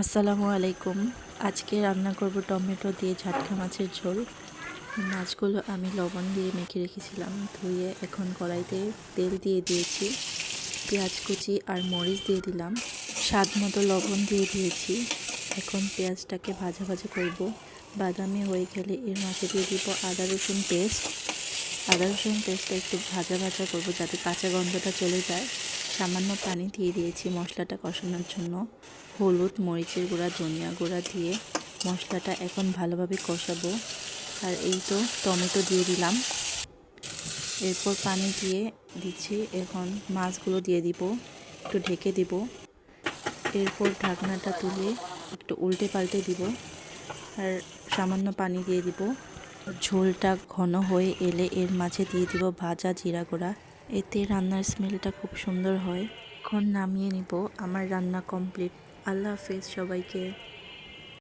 আসসালামু আলাইকুম। আজকে রান্না করব টমেটো দিয়ে ঝাটকা মাছের ঝোল। মাছগুলো আমি লবণ দিয়ে মেখে রেখেছিলাম, ধুয়ে এখন কড়াইতে তেল দিয়ে দিয়েছি, পেঁয়াজ কুচি আর মরিচ দিয়ে দিলাম, স্বাদ মতো লবণ দিয়ে দিয়েছি। এখন পেঁয়াজটাকে ভাজা ভাজা করব। বাদামি হয়ে গেলে এর মাঝে দিয়ে দিব আদা রসুন পেস্ট। আদা রসুন পেস্টটা একটু ভাজা ভাজা করব যাতে কাঁচা গন্ধটা চলে যায়। সামান্য পানি দিয়ে দিয়েছি মশলাটা কষানোর জন্য। হলুদ, মরিচের গুঁড়া, ধনিয়া গুঁড়া দিয়ে মশলাটা এখন ভালোভাবে কষাবো। আর এই তো টমেটো দিয়ে দিলাম, এরপর পানি দিয়ে দিচ্ছি। এখন মাছগুলো দিয়ে দিব, একটু ঢেকে দিব। এরপর ঢাকনাটা তুলে একটু উল্টে পাল্টে দিব আর সামান্য পানি দিয়ে দিব। ঝোলটা ঘন হয়ে এলে এর মাঝে দিয়ে দিব ভাজা জিরা গুঁড়া। এতে রান্নার স্মেলটা খুব সুন্দর হয়। এখন নামিয়ে নিব। আমার রান্না কমপ্লিট। আল্লাহ হাফেজ সবাইকে।